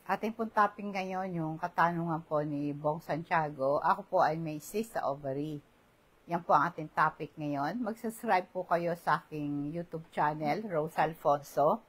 Ating pong topic ngayon yung katanungan po ni Bong Santiago. Ako po ay may cyst sa ovary. Yan po ang ating topic ngayon. Mag-subscribe po kayo sa aking YouTube channel, Rose Alfonso.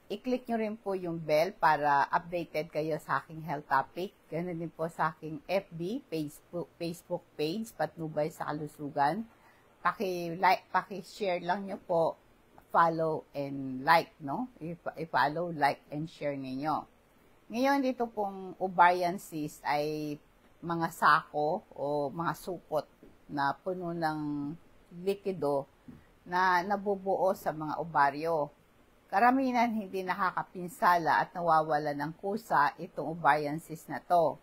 I-click nyo rin po yung bell para updated kayo sa aking health topic. Ganun din po sa aking FB, Facebook page, Patnubay sa Kalusugan. Paki-share lang nyo po, follow and like, no? I-follow, like, and share ninyo. Ngayon, dito pong ovarian cyst ay mga sako o mga supot na puno ng likido na nabubuo sa mga ovaryo. Karamihan hindi nakakapinsala at nawawala ng kusa itong ovarian cyst na to.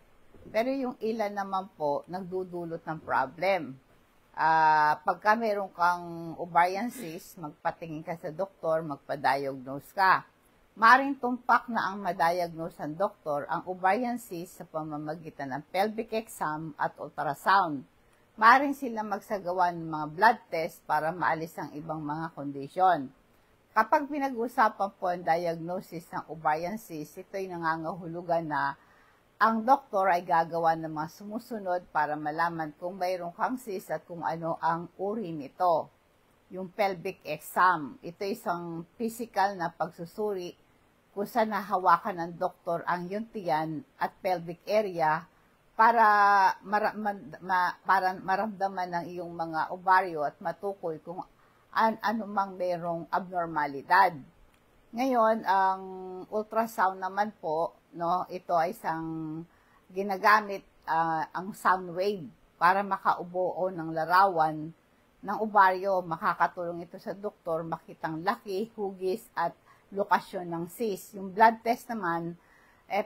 Pero yung ilan naman po, nagdudulot ng problem. Pagka meron kang ovarian cyst, magpatingin ka sa doktor, magpa-diagnose ka. Maring tumpak na ang madiagnose ng doktor ang ovarian cyst sa pamamagitan ng pelvic exam at ultrasound. Maring sila magsagawa ng mga blood test para maalis ang ibang mga kondisyon. Kapag pinag-usapan po ang diagnosis ng ovarian cyst, ito'y nangangahulugan na ang doktor ay gagawa ng mga sumusunod para malaman kung mayroong kang cyst at kung ano ang uri nito. Yung pelvic exam, ito isang physical na pagsusuri kung saan nahawakan ng doktor ang yung tiyan at pelvic area para maramdaman ng iyong mga ovaryo at matukoy kung ano mang mayroong abnormalidad. Ngayon, ang ultrasound naman po, no, ito ay isang ginagamit ang sound wave para makaubuo ng larawan ng ovaryo. Makakatulong ito sa doktor makitang laki, hugis at lokasyon ng cyst. Yung blood test naman,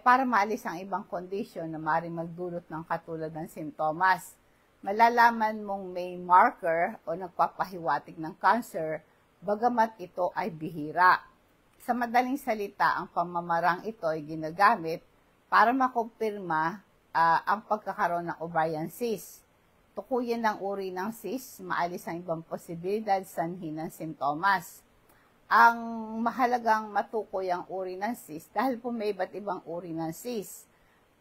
para maalis ang ibang kondisyon na maaaring magdulot ng katulad ng sintomas. Malalaman mong may marker o nagpapahiwatig ng cancer, bagamat ito ay bihira. Sa madaling salita, ang pamamarang ito ay ginagamit para makumpirma ang pagkakaroon ng ovarian cyst. Tukuyin ang uri ng cyst, maalis ang ibang posibilidad sanhi ng sintomas. Ang mahalagang matukoy ang uri ng cyst dahil po may iba't ibang uri ng cyst.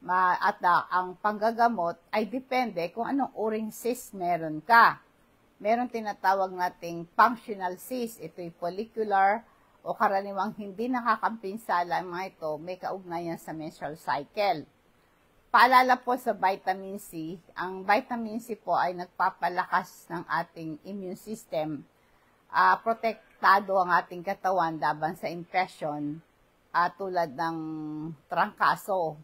At ang panggagamot ay depende kung anong uring cyst meron ka. Meron tinatawag nating functional cyst. Ito'y follicular o karaniwang hindi nakakapinsala. Mga ito may kaugnayan sa menstrual cycle. Paalala po sa vitamin C, ang vitamin C po ay nagpapalakas ng ating immune system. Protektado ang ating katawan laban sa infection tulad ng trangkaso.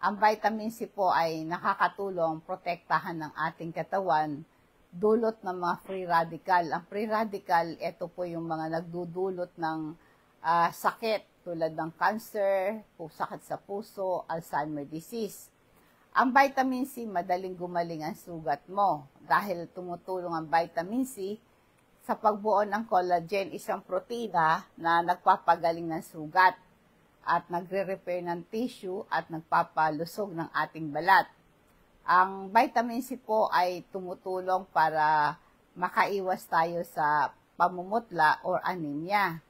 Ang vitamin C po ay nakakatulong protektahan ng ating katawan dulot ng mga free radical. Ang free radical, ito po yung mga nagdudulot ng sakit tulad ng cancer, sakit sa puso, Alzheimer disease. Ang vitamin C, madaling gumaling ang sugat mo dahil tumutulong ang vitamin C sa pagbuo ng collagen, isang protina na nagpapagaling ng sugat at nagre-repair ng tissue at nagpapalusog ng ating balat. Ang vitamin C po ay tumutulong para makaiwas tayo sa pamumutla or anemia.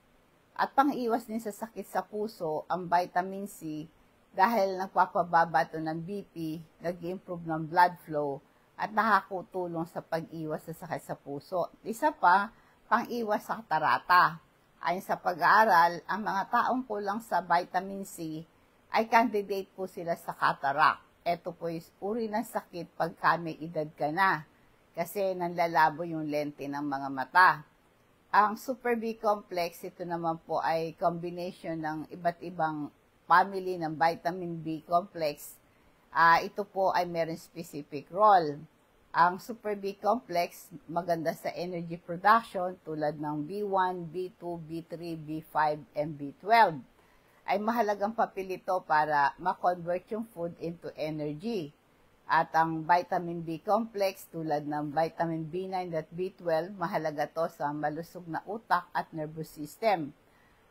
At pang-iwas din sa sakit sa puso, ang vitamin C dahil nagpapababa ito ng BP, nag-improve ng blood flow, at nakakutulong sa pag-iwas sa sakit sa puso. Isa pa, pang-iwas sa katarata. Ayon sa pag-aaral, ang mga taong kulang sa vitamin C ay candidate po sila sa cataract. Ito po is uri ng sakit pagka may edad ka na kasi nanlalabo yung lente ng mga mata. Ang Super B complex, ito naman po ay combination ng iba't ibang family ng vitamin B complex. Ito po ay meron specific role. Ang Super B complex, maganda sa energy production tulad ng B1, B2, B3, B5, and B12. Ay mahalagang papel ito para ma-convert yung food into energy. At ang vitamin B complex tulad ng vitamin B9 at B12, mahalaga to sa malusog na utak at nervous system.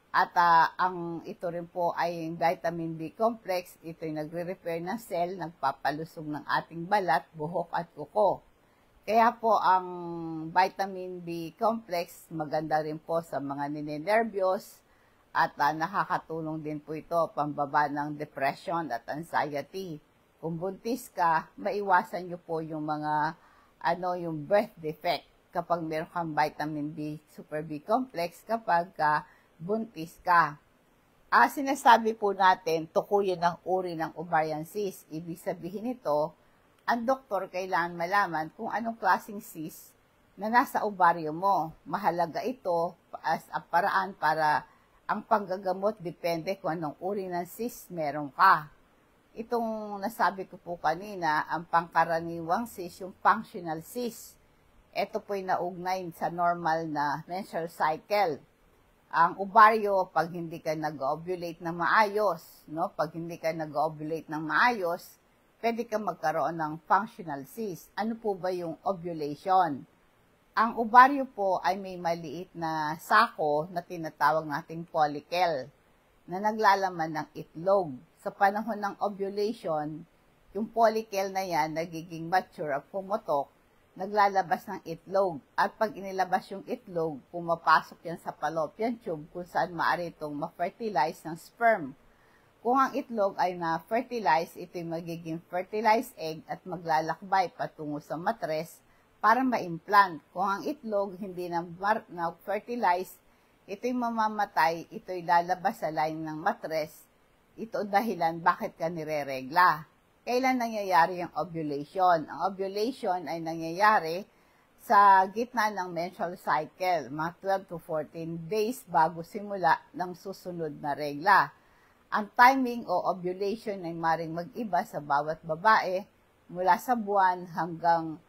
At ang ito rin po ay vitamin B complex, ito'y nagre-repair ng cell, nagpapalusog ng ating balat, buhok at kuko. Kaya po ang vitamin B complex maganda rin po sa mga ninenervyos, At nakakatulong din po ito pambaba ng depression at anxiety. Kung buntis ka, maiwasan nyo po yung mga yung birth defect kapag meron kang vitamin B, super B complex kapag buntis ka. Sinasabi po natin, tukuyin ang uri ng ovarian cyst. Ibig sabihin nito, ang doktor kailangan malaman kung anong klaseng cyst na nasa ovaryo mo. Mahalaga ito as a paraan para ang panggagamot depende kung anong uri ng cyst meron ka. Itong nasabi ko po kanina, ang pangkaraniwang cyst, yung functional cyst. Ito po'y naugnay sa normal na menstrual cycle. Ang ovaryo, pag hindi ka nag-ovulate ng maayos, no? Pag hindi ka nag-ovulate ng maayos, pwede ka magkaroon ng functional cyst. Ano po ba yung ovulation? Ang ovaryo po ay may maliit na sako na tinatawag nating follicle na naglalaman ng itlog. Sa panahon ng ovulation, yung follicle na yan nagiging mature at pumutok, naglalabas ng itlog. At pag inilabas yung itlog, pumapasok yan sa fallopian tube kung saan maaari itong ma-fertilize ng sperm. Kung ang itlog ay na-fertilize, ito'y magiging fertilized egg at maglalakbay patungo sa matres para ma-implant. Kung ang itlog hindi na-fertilize, ito'y mamamatay, ito'y lalabas sa line ng matres. Ito dahilan bakit ka nireregla. Kailan nangyayari ang ovulation? Ang ovulation ay nangyayari sa gitna ng menstrual cycle, mga 12 to 14 days bago simula ng susunod na regla. Ang timing o ovulation ay maring mag-iba sa bawat babae mula sa buwan hanggang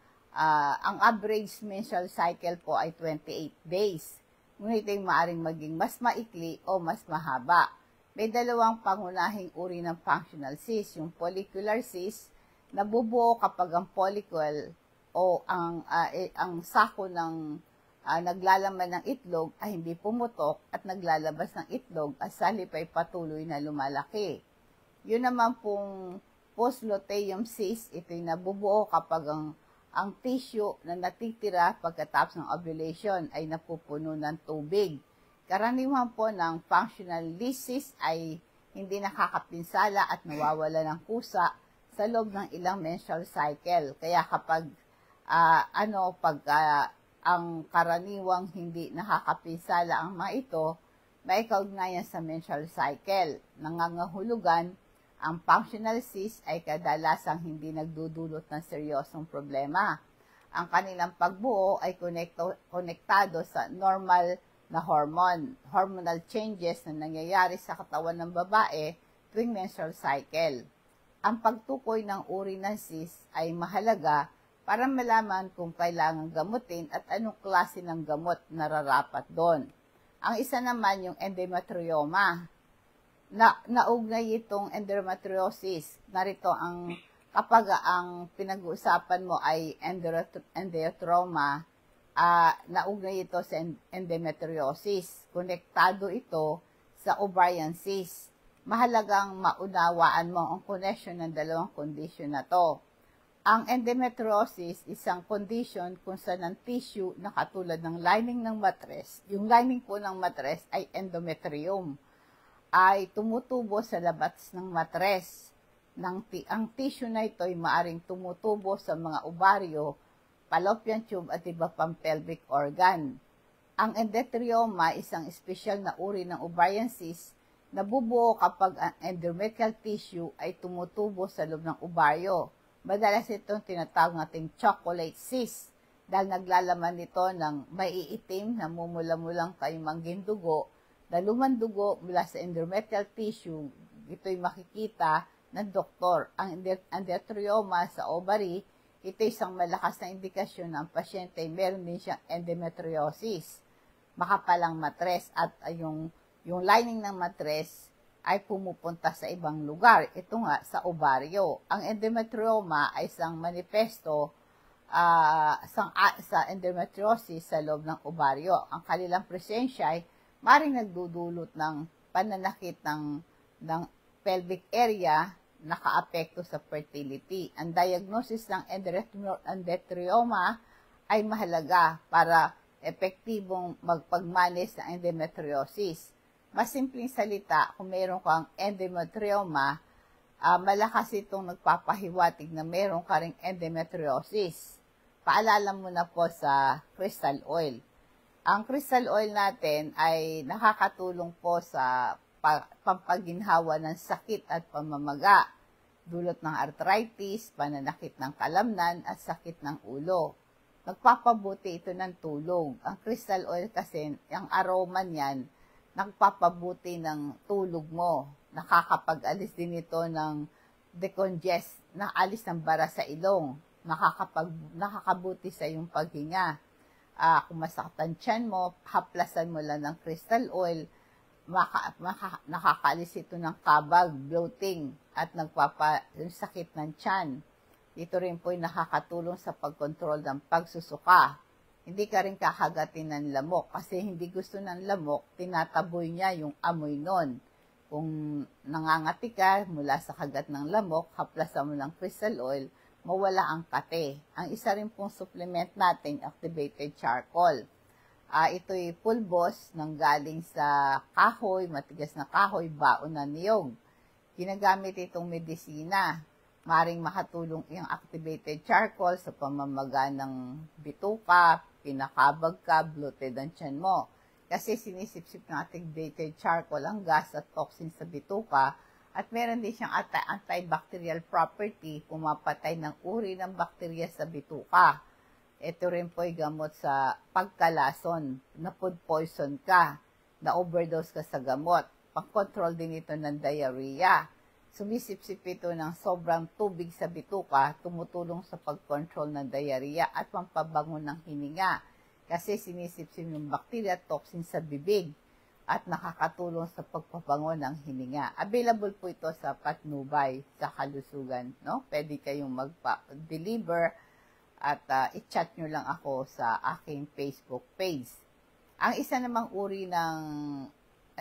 ang average menstrual cycle po ay 28 days. Ngunit ay maaring maging mas maikli o mas mahaba. May dalawang pangunahing uri ng functional cyst. Yung follicular cyst, nabubuo kapag ang follicle o ang sako ng naglalaman ng itlog ay hindi pumutok at naglalabas ng itlog at salip ay patuloy na lumalaki. Yun naman pong post-luteum cyst, ito'y nabubuo kapag ang tissue na natitira pagkatapos ng ovulation ay napupuno ng tubig. Karaniwan po ng functional cyst ay hindi nakakapinsala at nawawala ng kusa sa loob ng ilang menstrual cycle. Kaya kapag ang karaniwang hindi nakakapinsala ang mga ito, may kaugnayan sa menstrual cycle. Nangangahulugan, ang functional cyst ay kadalasang hindi nagdudulot ng seryosong problema. Ang kanilang pagbuo ay konektado sa normal na hormonal changes na nangyayari sa katawan ng babae tuwing menstrual cycle. Ang pagtukoy ng uri ng cyst ay mahalaga para malaman kung kailangan gamutin at anong klase ng gamot nararapat doon. Ang isa naman yung endometrioma. Naugnay itong endometriosis. Narito kapag ang pinag-uusapan mo ay endometrioma, naugnay ito sa endometriosis. Konektado ito sa ovarian cyst. Mahalagang maunawaan mo ang connection ng dalawang condition na to. Ang endometriosis, isang condition kung saan ang tissue na katulad ng lining ng matres, yung lining po ng matres ay endometrium, ay tumutubo sa labas ng matres. Ang tissue na ito ay maaring tumutubo sa mga ovaryo, fallopian tube at iba pang pelvic organ. Ang endometrioma, isang espesyal na uri ng ovarian cyst, nabubuo kapag ang endometrial tissue ay tumutubo sa loob ng ovaryo. Madalas itong tinatawag nating chocolate cyst dahil naglalaman nito ng maiitim na mumula-mulang kayumangging dugo na lumandugo mula sa endometrial tissue. Ito'y makikita ng doktor. Ang endometrioma sa ovary, ito isang malakas na indikasyon ng pasyente ay meron din siyang endometriosis. Makapalang matres at yung lining ng matres ay pumupunta sa ibang lugar. Ito nga, sa ovaryo. Ang endometrioma ay isang manifesto sa endometriosis sa loob ng ovaryo. Ang kanilang presensya ay maring nagdudulot ng pananakit ng pelvic area, nakaapekto sa fertility. Ang diagnosis ng endometrioma ay mahalaga para epektibong magpagmanes ng endometriosis. Mas simpleng salita, kung meron kang endometrioma, malakas itong nagpapahiwatig na meron ka ring endometriosis. Paalala mo na po sa crystal oil. Ang crystal oil natin ay nakakatulong po sa pampaginhawa ng sakit at pamamaga, dulot ng arthritis, pananakit ng kalamnan at sakit ng ulo. Nagpapabuti ito ng tulog. Ang crystal oil kasi, ang aroma niyan, nagpapabuti ng tulog mo. Nakakapag-alis din ito ng decongest, na alis ng bara sa ilong. Nakakabuti sa iyong paghinga. Kung masakit ang tiyan mo, haplasan mo lang ng crystal oil, nakakaalis ito ng kabag, bloating, at yung sakit ng tiyan. Ito rin po ay nakakatulong sa pagkontrol ng pagsusuka. Hindi ka rin kakagatin ng lamok kasi hindi gusto ng lamok, tinataboy niya yung amoy nun. Kung nangangati ka mula sa kagat ng lamok, haplasan mo ng crystal oil, mawala ang kate. Ang isa rin pong supplement natin, activated charcoal. Ito'y pulbos ng galing sa kahoy, matigas na kahoy, baon na niyog. Ginagamit itong medisina. Maring makatulong yung activated charcoal sa pamamaga ng bituka, pinakabag ka, bloated ang tiyan mo. Kasi sinisip-sip ng activated charcoal ang gas at toxin sa bituka at meron din siyang antibacterial property, pumapatay ng uri ng bakterya sa bituka. Ito rin po ay gamot sa pagkalason, na food poison ka, na overdose ka sa gamot. Pang-control din ito ng diarrhea. Sumisip-sip ito ng sobrang tubig sa bituka, tumutulong sa pag-control ng diarrhea at pampabangon ng hininga kasi sinisip-sip yung bacteria at toxin sa bibig at nakakatulong sa pagpabangon ng hininga. Available po ito sa Patnubay, sa Kalusugan. No? Pwede kayong magpa-deliver at i-chat nyo lang ako sa aking Facebook page. Ang isa namang uri ng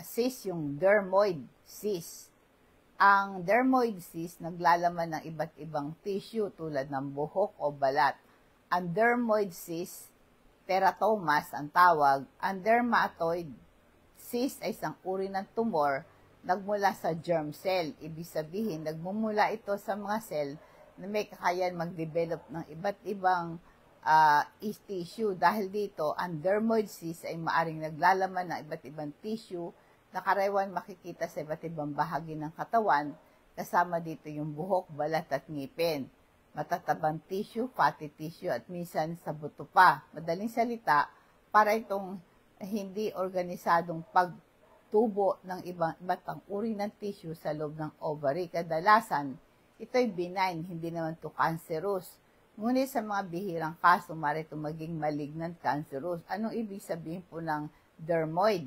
cyst, yung dermoid cyst. Ang dermoid cyst naglalaman ng iba't ibang tissue tulad ng buhok o balat. Ang dermoid cyst, teratomas ang tawag. Ang dermatoid cyst ay isang uri ng tumor nagmula sa germ cell. Ibig sabihin, nagmumula ito sa mga cell na may kakayahan mag-develop ng iba't ibang tissue. Dahil dito, ang dermoid cyst ay maaring naglalaman ng iba't ibang tissue na karaniwan makikita sa iba't ibang bahagi ng katawan, kasama dito yung buhok, balat at ngipin. Matatabang tissue, fatty tissue at minsan sa buto pa. Madaling salita, para itong hindi organisadong pagtubo ng iba't pang uri ng tissue sa loob ng ovary. Kadalasan, ito'y benign, hindi naman ito cancerous. Ngunit sa mga bihirang kaso, maaari itong maging malignant cancerous. Anong ibig sabihin po ng dermoid?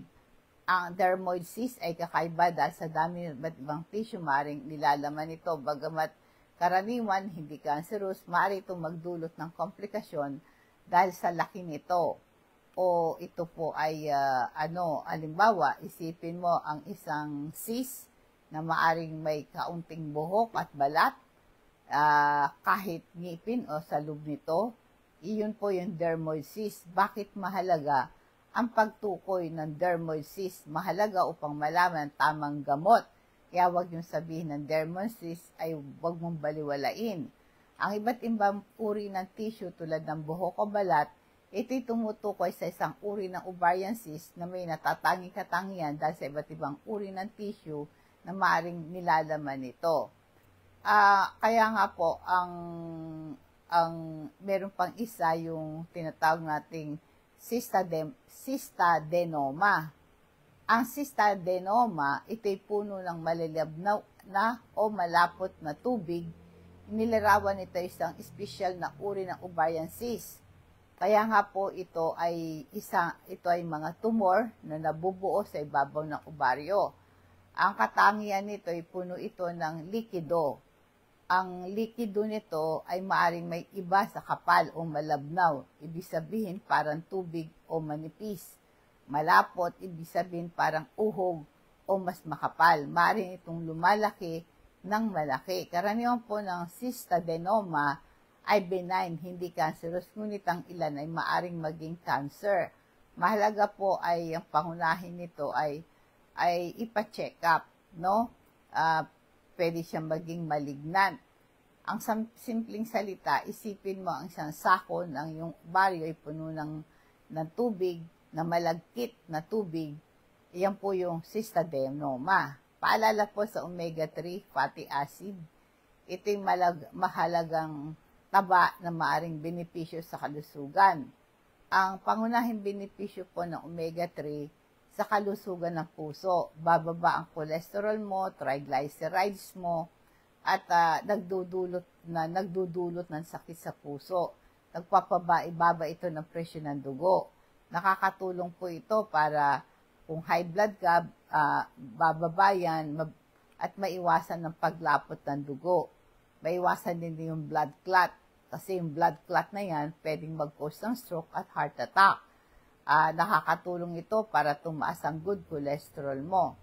Ang dermoid cyst ay kakaiba dahil sa dami ng ibang tissue maaaring nilalaman ito. Bagamat karaniwan, hindi cancerous, maaari itong magdulot ng komplikasyon dahil sa laki nito. O ito po ay, halimbawa, isipin mo ang isang cyst na maaring may kaunting buhok at balat, kahit ngipin o sa loob nito, iyon po yung dermoid cyst. Bakit mahalaga ang pagtukoy ng dermoid cyst? Mahalaga upang malaman tamang gamot. Kaya huwag yung sabihin ng dermoid cyst ay huwag mong baliwalain. Ang iba't ibang uri ng tissue tulad ng buhok o balat, ito'y tumutukoy sa isang uri ng ovarian cyst na may natatanging katangian dahil sa iba't ibang uri ng tissue na maaaring nilalaman nito. Kaya nga po, meron pang isa yung tinatawag nating cystadenoma. Ang cystadenoma, ito'y puno ng malilabnaw na o malapot na tubig. Nilarawan nito isang espesyal na uri ng ovarian cyst. Kaya nga po ito ay mga tumor na nabubuo sa ibabaw ng ovaryo. Ang katangian nito ay puno ito ng likido. Ang likido nito ay maaring may iba sa kapal o malabnaw. Ibig sabihin parang tubig o manipis. Malapot, ibig sabihin parang uhog o mas makapal. Maaring itong lumalaki ng malaki. Karaniwan po ng cystadenoma ay benign, hindi cancerous, ngunit ang ilan ay maaring maging cancer. Mahalaga po ay ang pangunahin nito ay ay ipa-check up, no? Pwede siyang maging malignant. Ang simpleng salita, isipin mo ang isang sako ng yung ovaryo ay puno ng tubig, na malagkit na tubig. Iyan po yung cystadenoma. Paalala po sa omega-3 fatty acid. Ito yung mahalagang taba na maaring benepisyo sa kalusugan. Ang pangunahing benepisyo po ng omega-3 sa kalusugan ng puso, bababa ang cholesterol mo, triglycerides mo, at nagdudulot ng sakit sa puso. Ibaba ito ng presyon ng dugo. Nakakatulong po ito para kung high blood ka, bababa yan at maiwasan ng paglapot ng dugo. Maiwasan din yung blood clot. Kasi yung blood clot na yan, pwedeng mag-cause ng stroke at heart attack. Nakakatulong ito para tumaas ang good cholesterol mo.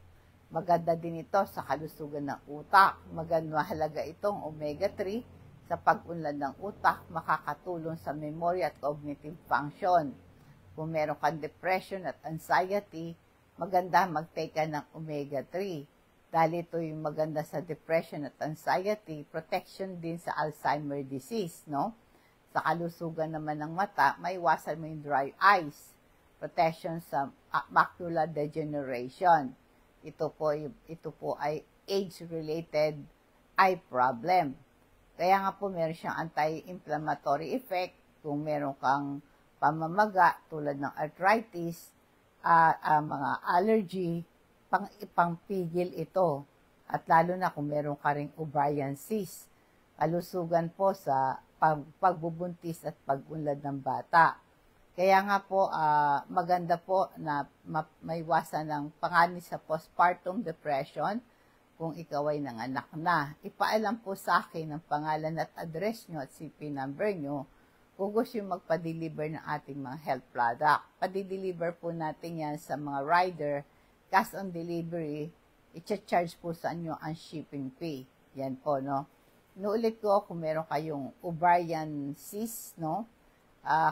Maganda din ito sa kalusugan ng utak. Mahalaga itong omega-3 sa pag-unlad ng utak, makakatulong sa memory at cognitive function. Kung meron kang depression at anxiety, maganda mag-take ka ng omega-3. Dahil ito yung maganda sa depression at anxiety, protection din sa Alzheimer disease, no? Sa kalusugan naman ng mata, maiwasan mo yung dry eyes. Protection sa macular degeneration. Ito po ay age-related eye problem. Kaya nga po meron siyang anti-inflammatory effect kung meron kang pamamaga tulad ng arthritis, mga allergy, pangpigil ito. At lalo na kung meron ka ring ovarian cyst. Kalusugan po sa pagbubuntis at pag-unlad ng bata. Kaya nga po, maganda po na maiwasan ng panganib sa postpartum depression kung ikaw ay nanganak na. Ipaalam po sa akin ang pangalan at address nyo at CP number nyo kung gusto yung magpa-deliver ng ating mga health product. Pa-deliver po natin yan sa mga rider, cash on delivery, i-charge po sa inyo ang shipping fee. Yan po, no? Inuulit ko kung meron kayong ovarian cyst, no?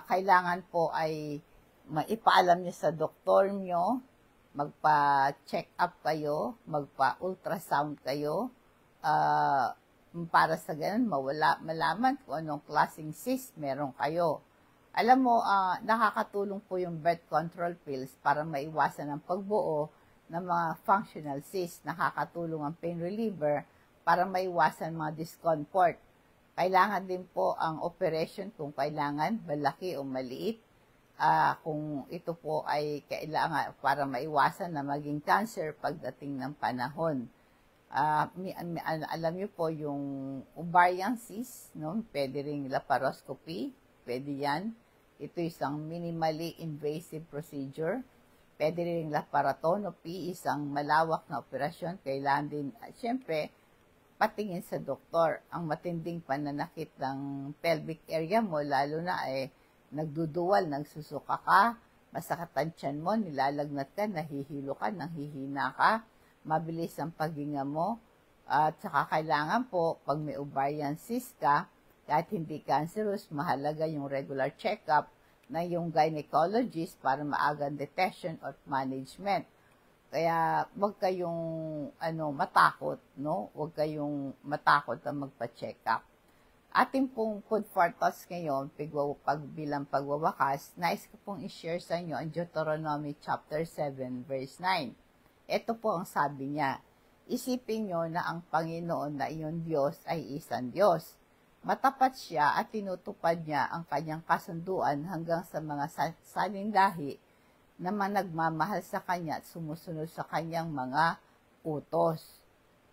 Kailangan po ay maipaalam niyo sa doktor niyo, magpa-check up kayo, magpa-ultrasound kayo, para sa ganun malaman kung anong klaseng cyst meron kayo. Alam mo, nakakatulong po yung birth control pills para maiwasan ang pagbuo ng mga functional cyst. Nakakatulong ang pain reliever para maiwasan mga discomfort. Kailangan din po ang operation kung kailangan, malaki o maliit. Kung ito po ay kailangan para maiwasan na maging cancer pagdating ng panahon. Alam niyo po yung ovarian cyst, no? Pwede ring laparoscopy, pwede yan. Ito isang minimally invasive procedure. Pwede ring laparotomy, isang malawak na operasyon. Kailangan din, syempre, patingin sa doktor. Ang matinding pananakit ng pelvic area mo, lalo na nagduduwal, nagsusuka ka, masakit ang tiyan mo, nilalagnat ka, nahihilo ka, nanghihina ka, mabilis ang paghinga mo, at saka kailangan po, pag may ovarian cyst ka, kahit hindi cancerous, mahalaga yung regular check-up na yung gynecologist para maagang detection or management. Kaya wag kayong matakot, no? Wag kayong matakot na magpa-check up. Ating pong food for thoughts ngayon, bilang pagwawakas, nais ko pong i-share sa inyo ang Deuteronomy chapter 7 verse 9. Ito po ang sabi niya, isipin nyo na ang Panginoon na iyong Diyos ay isang Diyos. Matapat siya at tinutupad niya ang kanyang kasunduan hanggang sa mga salinlahi na nagmamahal sa kanya at sumusunod sa kanyang mga utos.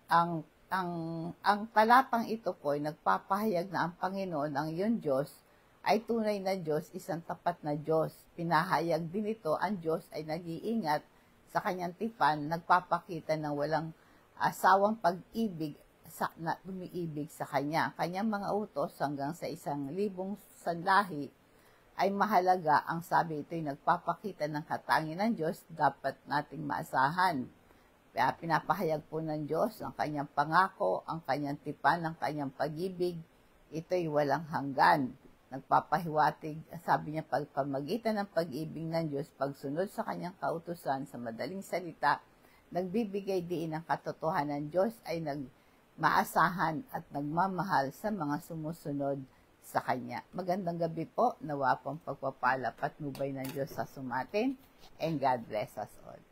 Ang talatang ito po ay nagpapahayag na ang Panginoon, ang iyong Diyos, ay tunay na Diyos, isang tapat na Diyos. Pinahayag din ito, ang Diyos ay nag-iingat sa kanyang tipan, nagpapakita ng walang asawang pag-ibig na umiibig sa kanya. Kanyang mga utos hanggang sa 1,000 sanlahi ay mahalaga. Ang sabi ito ay nagpapakita ng katangian ng Diyos, dapat nating maasahan. Kaya pinapahayag po ng Diyos ang kanyang pangako, ang kanyang tipan, ang kanyang pag-ibig. Ito'y walang hanggan. Nagpapahiwatig, sabi niya, pagpamagitan ng pag-ibig ng Diyos, pagsunod sa kanyang kautusan, sa madaling salita, nagbibigay diin ng katotohanan, Diyos ay maasahan at nagmamahal sa mga sumusunod sa Kanya. Magandang gabi po, nawa pong pagpapala patnubay ng Diyos sa sumatin, and God bless us all.